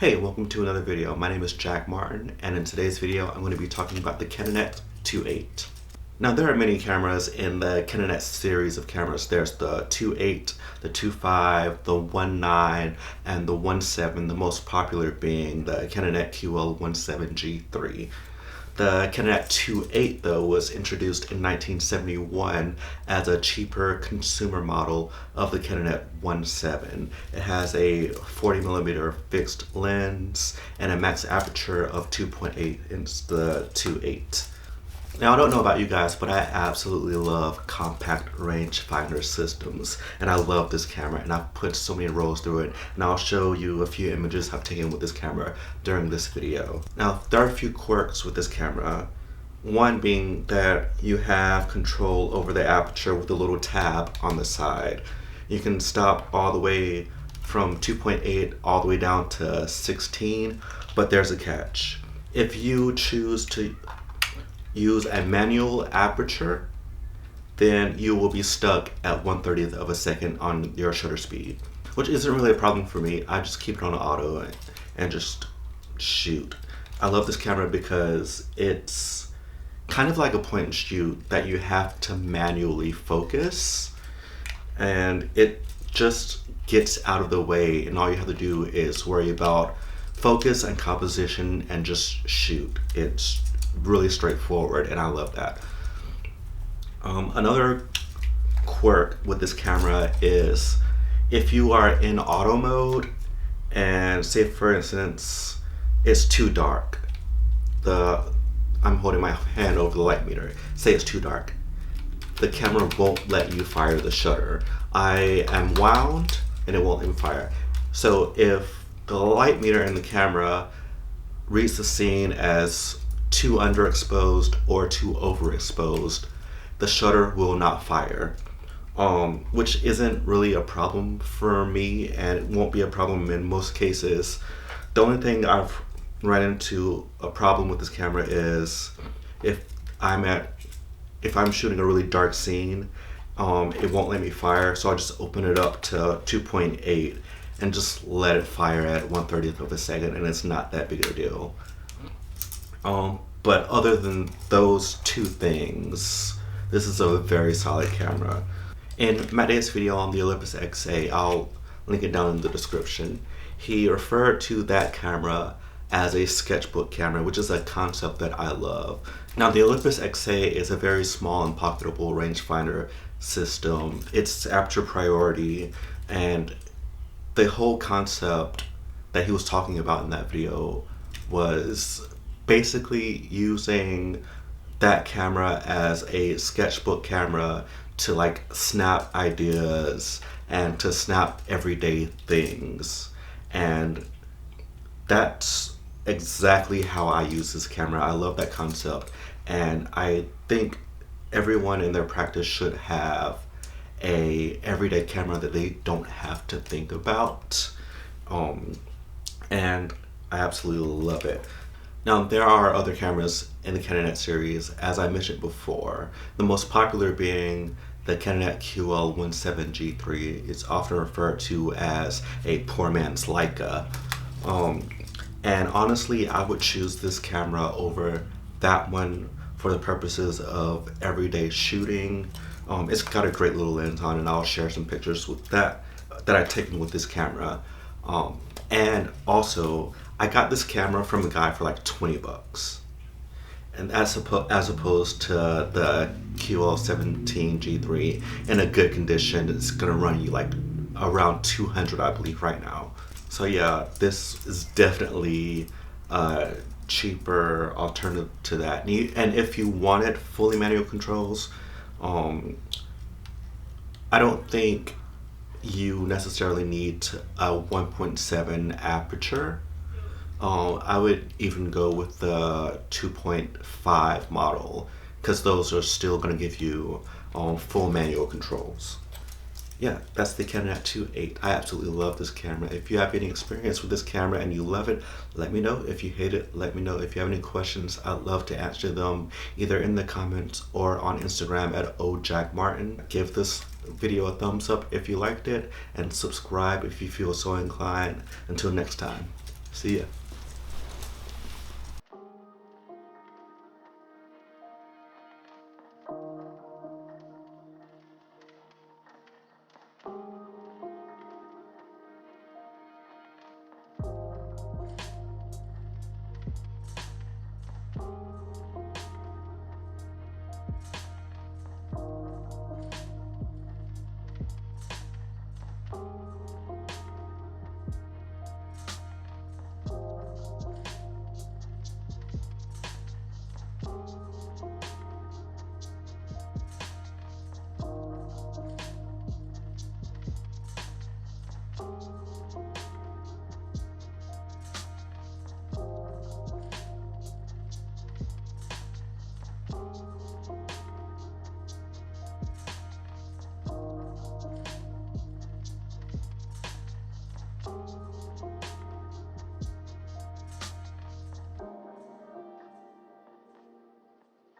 Hey, welcome to another video. My name is Jack Martin, and in today's video I'm going to be talking about the Canonet 2.8. Now there are many cameras in the Canonet series of cameras. There's the 2.8, the 2.5, the 1.9, and the 1.7, the most popular being the Canonet QL17G3. The Canonet 2.8 though was introduced in 1971 as a cheaper consumer model of the Canonet 1.7. It has a 40mm fixed lens and a max aperture of 2.8 in the 2.8. Now I don't know about you guys, but I absolutely love compact rangefinder systems, and I love this camera, and I've put so many rolls through it, and I'll show you a few images I've taken with this camera during this video. Now there are a few quirks with this camera. One being that you have control over the aperture with a little tab on the side. You can stop all the way from 2.8 all the way down to 16, but there's a catch. If you choose to use a manual aperture, then you will be stuck at 1/30th of a second on your shutter speed, which isn't really a problem for me. I just keep it on auto and just shoot. I love this camera because it's kind of like a point and shoot that you have to manually focus, and it just gets out of the way, and all you have to do is worry about focus and composition and just shoot. It's really straightforward, and I love that. Another quirk with this camera is if you are in auto mode and say for instance it's too dark, I'm holding my hand over the light meter, say it's too dark, the camera won't let you fire the shutter. I am wound and it won't let me fire. So if the light meter in the camera reads the scene as too underexposed or too overexposed, the shutter will not fire, which isn't really a problem for me, and it won't be a problem in most cases. The only thing I've run into a problem with this camera is if I'm shooting a really dark scene, it won't let me fire, so I just open it up to 2.8 and just let it fire at 1/30th of a second, and it's not that big of a deal. But other than those two things, this is a very solid camera. In Matt Day's video on the Olympus XA, I'll link it down in the description, he referred to that camera as a sketchbook camera, which is a concept that I love. Now the Olympus XA is a very small and pocketable rangefinder system. It's aperture priority, and the whole concept that he was talking about in that video was basically using that camera as a sketchbook camera to like snap ideas and to snap everyday things. And that's exactly how I use this camera. I love that concept, and I think everyone in their practice should have a everyday camera that they don't have to think about. And I absolutely love it. Now there are other cameras in the Canonet series, as I mentioned before, the most popular being the Canonet QL17G3. It's often referred to as a poor man's Leica. And honestly, I would choose this camera over that one for the purposes of everyday shooting. It's got a great little lens on, and I'll share some pictures with that I've taken with this camera. And also, I got this camera from a guy for like 20 bucks. And as opposed to the QL17G3 in a good condition, it's gonna run you like around 200, I believe, right now. So yeah, this is definitely a cheaper alternative to that. And if you wanted fully manual controls, I don't think you necessarily need a 1.7 aperture. I would even go with the 2.5 model, because those are still going to give you full manual controls. Yeah, that's the Canonet 2.8. I absolutely love this camera. If you have any experience with this camera and you love it, let me know. If you hate it, let me know. If you have any questions, I'd love to answer them either in the comments or on Instagram at @ojackmartin. Give this video a thumbs up if you liked it, and subscribe if you feel so inclined. Until next time. See ya.